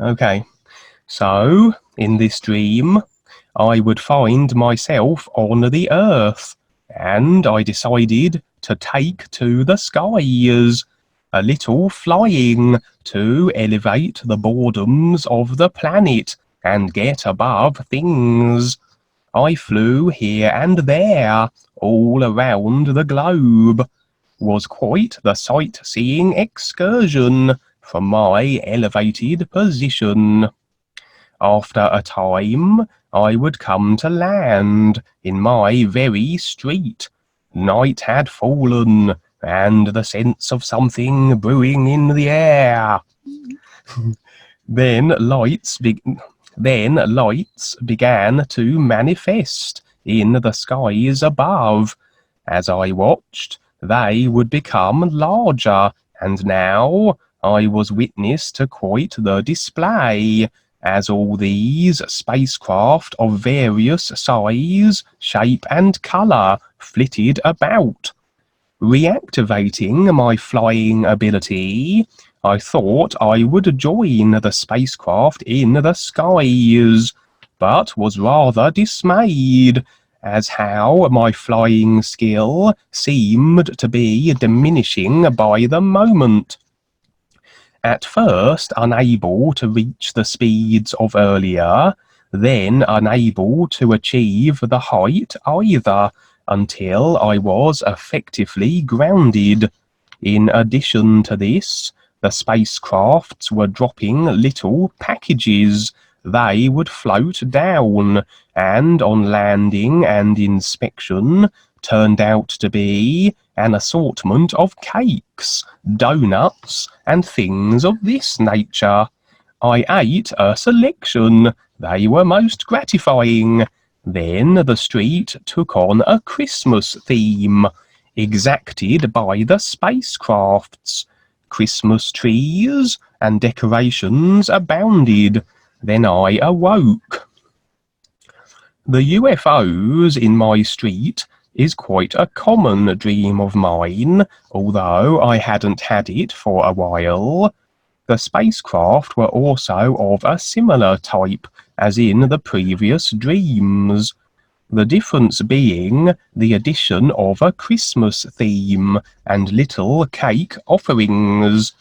Okay, so in this dream, I would find myself on the earth, and I decided to take to the skies, a little flying to elevate the boredoms of the planet and get above things. I flew here and there, all around the globe. Was quite the sightseeing excursion from my elevated position. After a time, I would come to land in my very street. Night had fallen, and the sense of something brewing in the air. Then lights began to manifest in the skies above. As I watched, they would become larger, and now I was witness to quite the display, as all these spacecraft of various size, shape, and colour flitted about. Reactivating my flying ability, I thought I would join the spacecraft in the skies, but was rather dismayed as how my flying skill seemed to be diminishing by the moment. At first unable to reach the speeds of earlier, then unable to achieve the height either, until I was effectively grounded. In addition to this, the spacecrafts were dropping little packages. They would float down, and on landing and inspection, turned out to be an assortment of cakes, donuts, and things of this nature. I ate a selection. They were most gratifying. Then the street took on a Christmas theme, exacted by the spacecrafts. Christmas trees and decorations abounded. Then I awoke. The UFOs in my street is quite a common dream of mine, although I hadn't had it for a while. The spacecraft were also of a similar type as in the previous dreams, the difference being the addition of a Christmas theme and little cake offerings.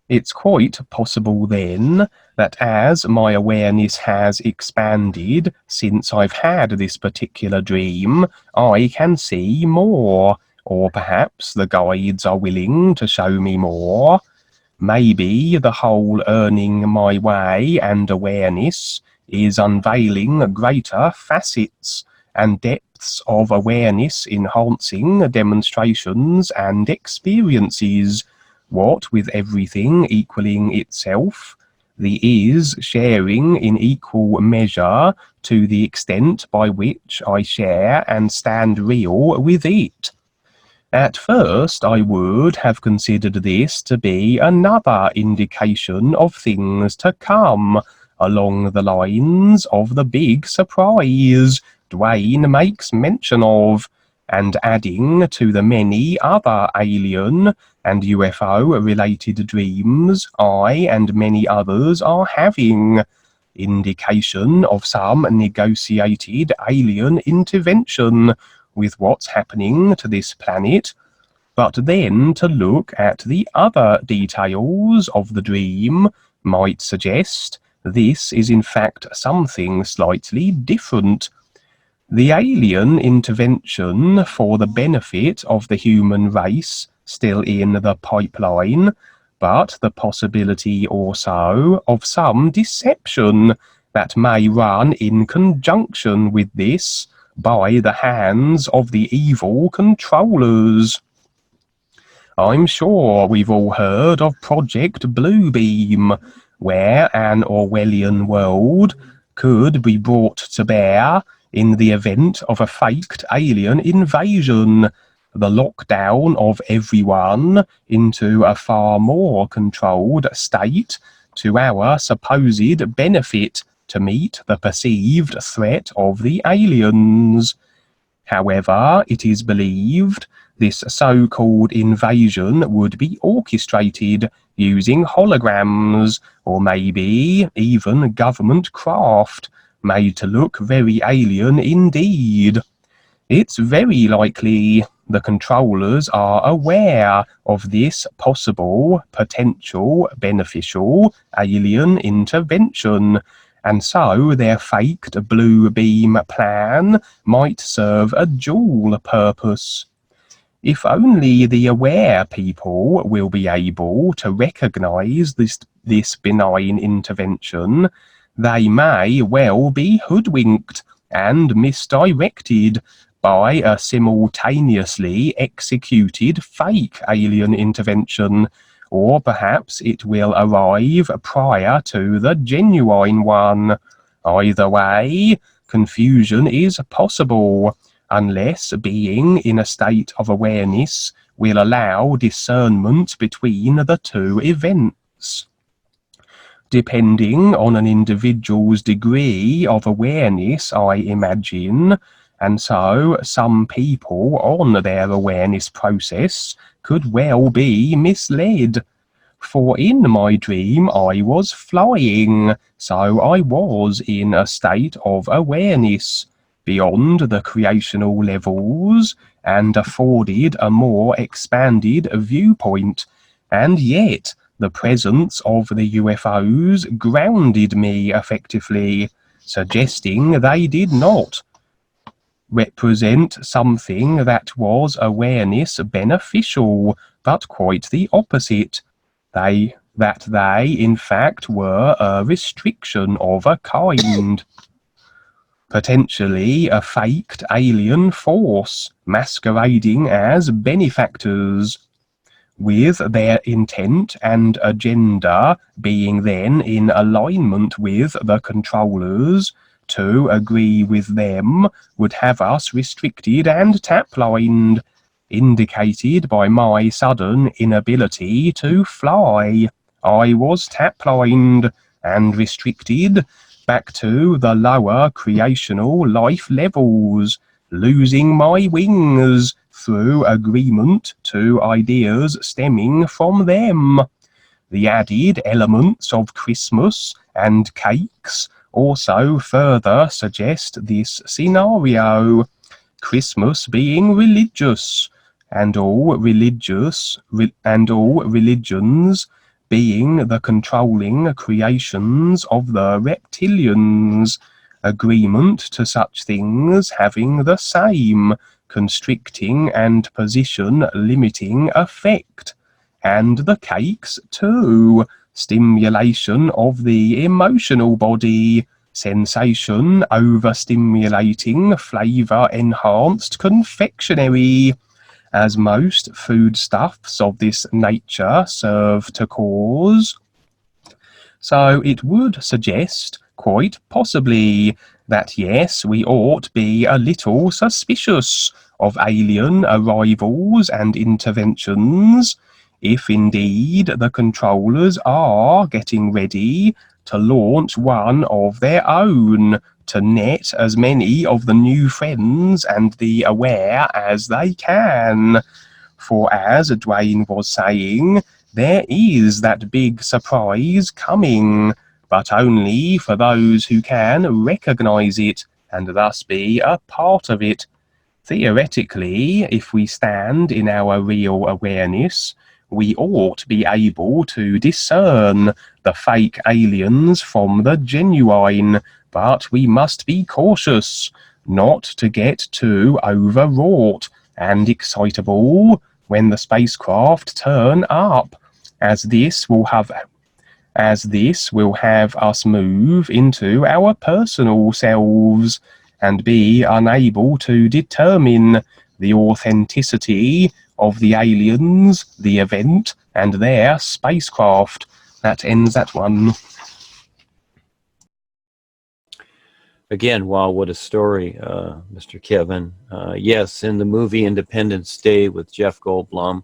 It's quite possible then that as my awareness has expanded since I've had this particular dream, I can see more, or perhaps the guides are willing to show me more. Maybe the whole earning my way and awareness is unveiling greater facets and depths of awareness enhancing demonstrations and experiences, what with everything equaling itself, the is sharing in equal measure to the extent by which I share and stand real with it. At first I would have considered this to be another indication of things to come, along the lines of the big surprise Dwayne makes mention of, and adding to the many other alien and UFO-related dreams I and many others are having, indication of some negotiated alien intervention with what's happening to this planet, but then to look at the other details of the dream might suggest this is in fact something slightly different. The alien intervention for the benefit of the human race still in the pipeline, but the possibility also of some deception that may run in conjunction with this by the hands of the evil controllers. I'm sure we've all heard of Project Bluebeam, where an Orwellian world could be brought to bear in the event of a faked alien invasion, the lockdown of everyone into a far more controlled state to our supposed benefit to meet the perceived threat of the aliens. However, it is believed This so-called invasion would be orchestrated using holograms, or maybe even government craft, made to look very alien indeed. It's very likely the controllers are aware of this possible, potential, beneficial alien intervention, and so their faked blue beam plan might serve a dual purpose. If only the aware people will be able to recognize this benign intervention, they may well be hoodwinked and misdirected by a simultaneously executed fake alien intervention, or perhaps it will arrive prior to the genuine one. Either way, confusion is possible, unless being in a state of awareness will allow discernment between the two events. Depending on an individual's degree of awareness, I imagine, and so some people on their awareness process could well be misled. For in my dream I was flying, so I was in a state of awareness beyond the creational levels, and afforded a more expanded viewpoint, and yet the presence of the UFOs grounded me effectively, suggesting they did not represent something that was awareness beneficial, but quite the opposite. They in fact were a restriction of a kind, potentially a faked alien force masquerading as benefactors, with their intent and agenda being then in alignment with the controllers. To agree with them would have us restricted and tap-lined, indicated by my sudden inability to fly. I was tap-lined and restricted back to the lower creational life levels, losing my wings through agreement to ideas stemming from them. The added elements of Christmas and cakes also further suggest this scenario. Christmas being religious, and all religions being the controlling creations of the reptilians. Agreement to such things having the same constricting and position limiting effect. And the cakes too. Stimulation of the emotional body, sensation overstimulating, flavour enhanced confectionery, as most foodstuffs of this nature serve to cause. So it would suggest, quite possibly, that yes, we ought be a little suspicious of alien arrivals and interventions, if indeed the controllers are getting ready to launch one of their own, to net as many of the new friends and the aware as they can. For as Dwayne was saying, there is that big surprise coming, but only for those who can recognize it and thus be a part of it. Theoretically, if we stand in our real awareness, we ought to be able to discern the fake aliens from the genuine, but we must be cautious not to get too overwrought and excitable when the spacecraft turn up, as this will have us move into our personal selves and be unable to determine the authenticity of the aliens, the event, and their spacecraft. That ends that one. Again, wow, what a story, Mr. Kevin. Yes, in the movie Independence Day with Jeff Goldblum,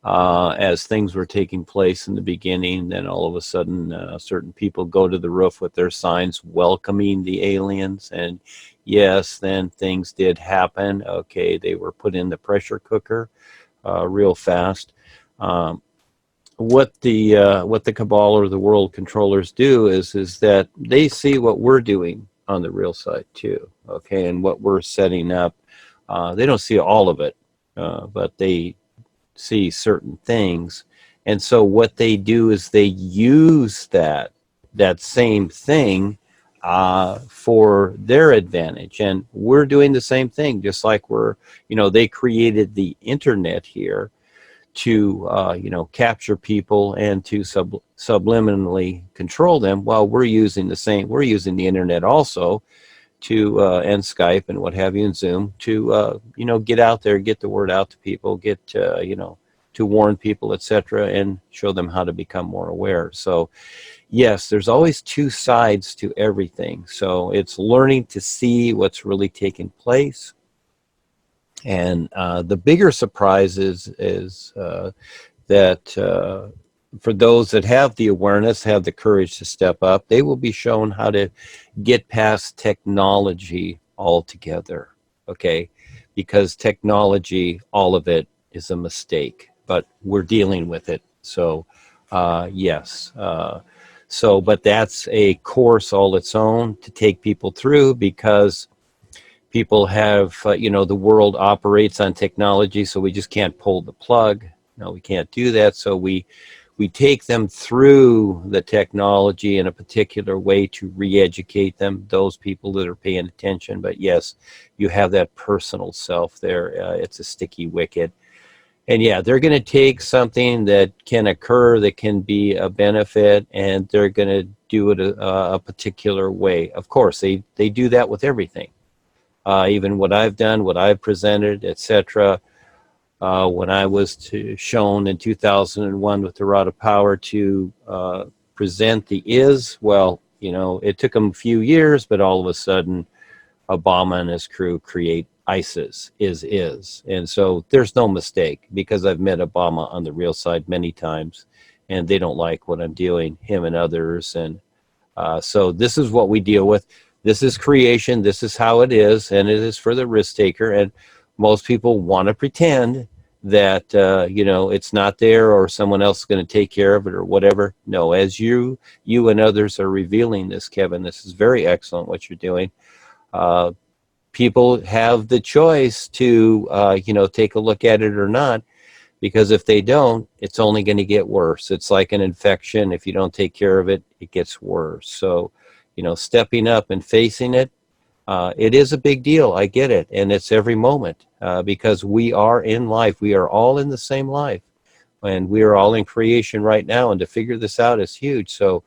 as things were taking place in the beginning. Then all of a sudden, certain people go to the roof with their signs welcoming the aliens. And yes, then things did happen. Okay, they were put in the pressure cooker real fast. Um, what the cabal or the world controllers do is that they see what we're doing on the real side too, okay, and what we're setting up. They don't see all of it, but they see certain things, and so what they do is they use that same thing for their advantage, and we're doing the same thing. Just like they created the internet here to capture people and to subliminally control them, while we're using the internet also to and Skype and what have you, and Zoom to get out there, get the word out to people, get to warn people, etc., and show them how to become more aware. So yes, there's always two sides to everything. So it's learning to see what's really taking place. And the bigger surprise is that for those that have the awareness, have the courage to step up, they will be shown how to get past technology altogether, okay? Because technology, all of it is a mistake, but we're dealing with it. So, yes. But that's a course all its own to take people through, because people have, the world operates on technology, so we just can't pull the plug. No, we can't do that. So we take them through the technology in a particular way to re-educate them, those people that are paying attention. But yes, you have that personal self there. It's a sticky wicket. And yeah, they're going to take something that can occur, that can be a benefit, and they're going to do it a particular way. Of course, they do that with everything. Even what I've done, what I've presented, etc. When I was shown in 2001 with the Rod of Power to present the well, it took them a few years, but all of a sudden, Obama and his crew create ISIS, is. And so there's no mistake, because I've met Obama on the real side many times, and they don't like what I'm doing, him and others. And so this is what we deal with. This is creation. This is how it is, and it is for the risk taker. And most people want to pretend that it's not there, or someone else is going to take care of it, or whatever. No, as you and others are revealing this, Kevin, this is very excellent what you're doing. People have the choice to take a look at it or not, because if they don't, it's only going to get worse. It's like an infection. If you don't take care of it, it gets worse. So, stepping up and facing it, it is a big deal. I get it. And it's every moment, because we are in life. We are all in the same life, and we are all in creation right now. And to figure this out is huge. So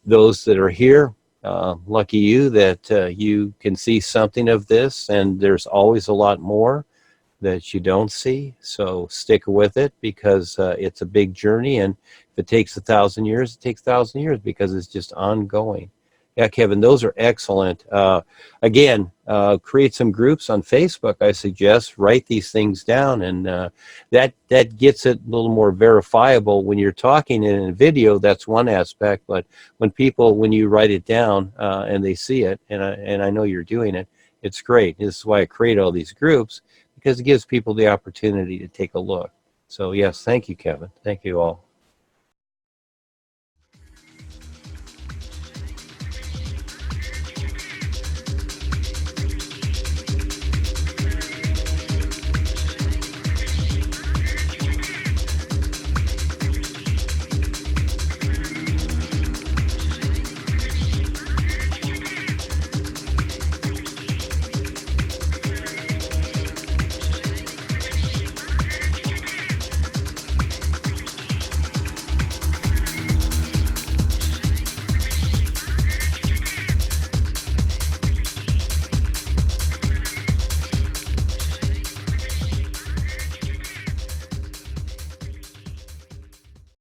those that are here, lucky you that you can see something of this, and there's always a lot more that you don't see. So stick with it, because it's a big journey, and if it takes 1,000 years, it takes 1,000 years, because it's just ongoing. Yeah, Kevin, those are excellent. Again, create some groups on Facebook, I suggest. Write these things down, and that gets it a little more verifiable. When you're talking in a video, that's one aspect, but when you write it down and they see it, and I know you're doing it, it's great. This is why I create all these groups, because it gives people the opportunity to take a look. So yes, thank you, Kevin. Thank you all.